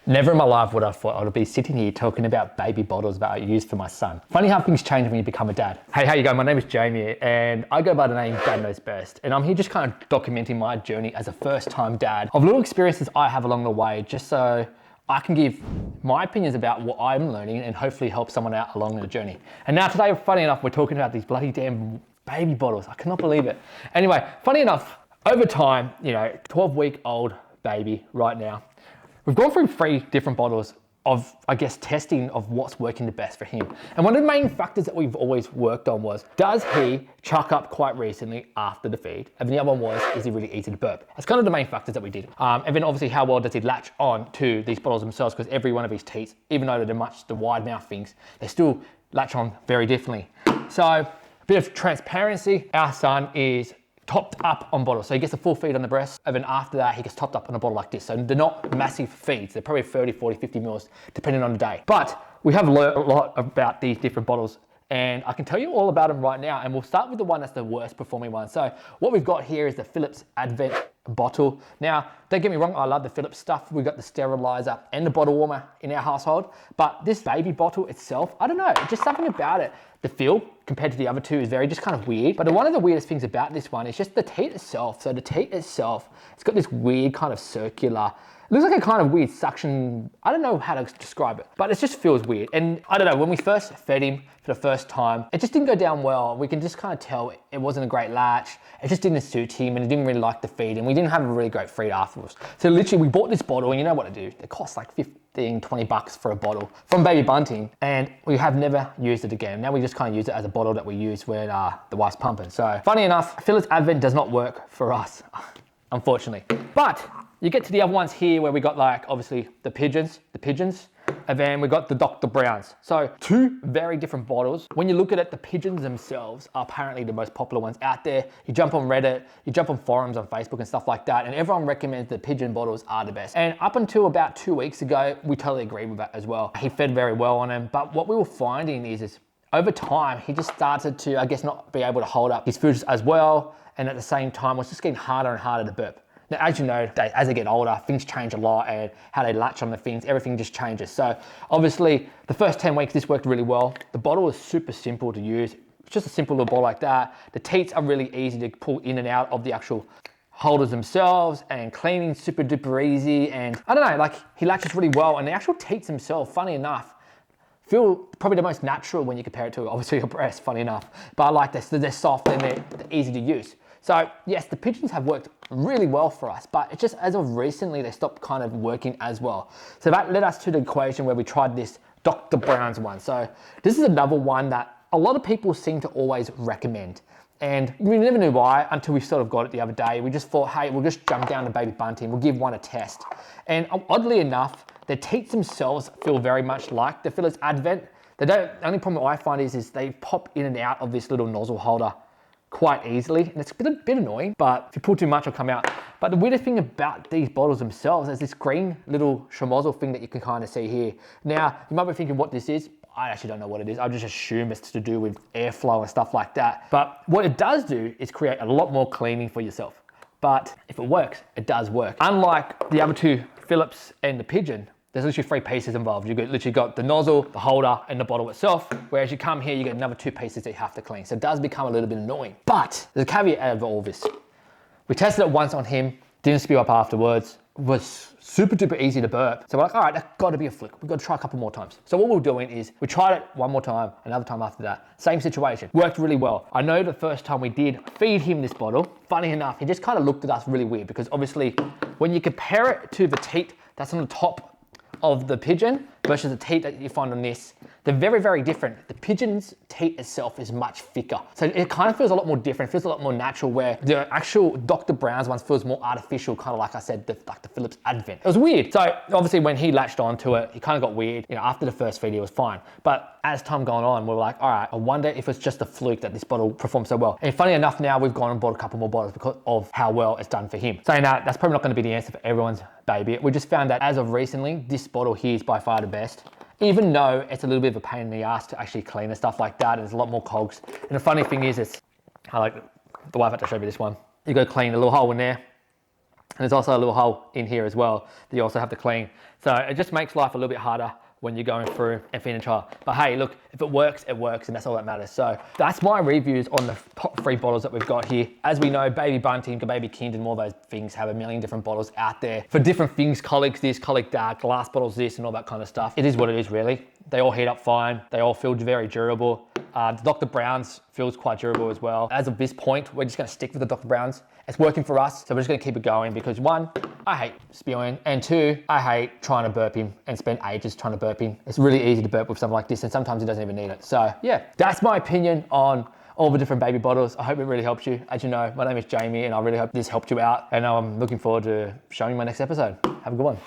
Never in my life would I thought I would be sitting here talking about baby bottles that I use for my son. Funny how things change when you become a dad. Hey, how you going? My name is Jamie and I go by the name Dad Knows Best. And I'm here just kind of documenting my journey as a first-time dad of little experiences I have along the way, just so I can give my opinions about what I'm learning and hopefully help someone out along the journey. And now today, funny enough, we're talking about these bloody damn baby bottles. I cannot believe it. Anyway, funny enough, over time, 12-week-old baby right now, we've gone through 3 different bottles of, I guess, testing of what's working the best for him. And one of the main factors that we've always worked on was, does he chuck up quite recently after the feed? And the other one was, is he really easy to burp? That's kind of the main factors that we did. And then obviously how well does he latch on to these bottles themselves, because every one of his teats, even though they're the wide mouth things, they still latch on very differently. So a bit of transparency, our son is topped up on bottles. So he gets a full feed on the breast, and then after that, he gets topped up on a bottle like this. So they're not massive feeds. They're probably 30, 40, 50 mils, depending on the day. But we have learned a lot about these different bottles, and I can tell you all about them right now. And we'll start with the one that's the worst performing one. So what we've got here is the Phillips Avent bottle. Now, don't get me wrong, I love the Phillips stuff. We've got the sterilizer and the bottle warmer in our household, but this baby bottle itself, I don't know, just something about it. The feel compared to the other two is very just kind of weird. But one of the weirdest things about this one is just the teat itself. So the teat itself, it's got this weird kind of circular, it looks like a kind of weird suction. I don't know how to describe it, but it just feels weird. And I don't know, when we first fed him for the first time, it just didn't go down well. We can just kind of tell it wasn't a great latch. It just didn't suit him and he didn't really like the feed, and we didn't have a really great feed afterwards. So literally we bought this bottle, and you know what to do. It costs like 15, 20 bucks for a bottle from Baby Bunting, and we have never used it again. Now we just kind of use it as a bottle that we use when the wife's pumping. So funny enough, Phillips Avent does not work for us, unfortunately. But you get to the other ones here where we got, like, obviously the pigeons, and then we got the Dr. Browns. So 2 very different bottles. When you look at it, the pigeons themselves are apparently the most popular ones out there. You jump on Reddit, you jump on forums on Facebook and stuff like that, and everyone recommends the pigeon bottles are the best. And up until about 2 weeks ago, we totally agree with that as well. He fed very well on them, but what we were finding is over time, he just started to, I guess, not be able to hold up his food as well, and at the same time, was just getting harder and harder to burp. Now, as you know, as they get older, things change a lot, and how they latch on the things, everything just changes. So obviously, the first 10 weeks, this worked really well. The bottle is super simple to use. It's just a simple little bottle like that. The teats are really easy to pull in and out of the actual holders themselves, and cleaning super duper easy. And I don't know, like, he latches really well, and the actual teats themselves, funny enough, feel probably the most natural when you compare it to, obviously, your breast, funny enough. But I like this, they're soft and they're easy to use. So yes, the pigeons have worked really well for us, but it's just as of recently, they stopped kind of working as well. So that led us to the equation where we tried this Dr. Brown's one. So this is another one that a lot of people seem to always recommend. And we never knew why until we sort of got it the other day. We just thought, hey, we'll just jump down to Baby Bunting, we'll give one a test. And oddly enough, the teats themselves feel very much like the Phillips Avent. The only problem I find is they pop in and out of this little nozzle holder quite easily, and it's a bit annoying, but if you pull too much, it'll come out. But the weirdest thing about these bottles themselves is this green little schmozzle thing that you can kind of see here. Now, you might be thinking what this is. I actually don't know what it is. I just assume it's to do with airflow and stuff like that. But what it does do is create a lot more cleaning for yourself. But if it works, it does work. Unlike the other 2, Phillips and the Pigeon, there's literally 3 pieces involved. You literally got the nozzle, the holder, and the bottle itself. Whereas you come here, you get another 2 pieces that you have to clean. So it does become a little bit annoying. But there's a caveat out of all this. We tested it once on him, didn't spew up afterwards, was super duper easy to burp. So we're like, all right, that's gotta be a fluke. We've got to try a couple more times. So what we're doing is we tried it one more time, another time after that. Same situation, worked really well. I know the first time we did feed him this bottle, funny enough, he just kind of looked at us really weird, because obviously when you compare it to the teat that's on the top of the pigeon versus the teat that you find on this, they're very, very different. The pigeon's teat itself is much thicker. So it kind of feels a lot more different, feels a lot more natural, where the actual Dr. Brown's ones feels more artificial, kind of like I said, like the Phillips Avent. It was weird. So obviously when he latched onto it, he kind of got weird. After the first feed, it was fine. But as time gone on, we were like, all right, I wonder if it's just a fluke that this bottle performs so well. And funny enough, now we've gone and bought a couple more bottles because of how well it's done for him. Saying that, that's probably not going to be the answer for everyone's baby. We just found that as of recently, this bottle here is by far the best. Even though it's a little bit of a pain in the ass to actually clean and stuff like that, and there's a lot more cogs. And the funny thing is, I like the wife had to show me this one. You go clean a little hole in there, And there's also a little hole in here as well that you also have to clean. So it just makes life a little bit harder when you're going through and feeding a child. But hey, look, if it works, and that's all that matters. So that's my reviews on the top 3 bottles that we've got here. As we know, Baby Bunting, Baby Kind, and all those things have a million different bottles out there for different things, colic this, colic that, glass bottles this, and all that kind of stuff. It is what it is, really. They all heat up fine. They all feel very durable. The Dr. Brown's feels quite durable as well. As of this point, we're just gonna stick with the Dr. Brown's. It's working for us, so we're just gonna keep it going because 1, I hate spewing, and 2, I hate trying to burp him and spend ages trying to burp him. It's really easy to burp with something like this, and sometimes he doesn't even need it. So yeah, that's my opinion on all the different baby bottles. I hope it really helps you. As you know, my name is Jamie, and I really hope this helped you out, and I'm looking forward to showing you my next episode. Have a good one.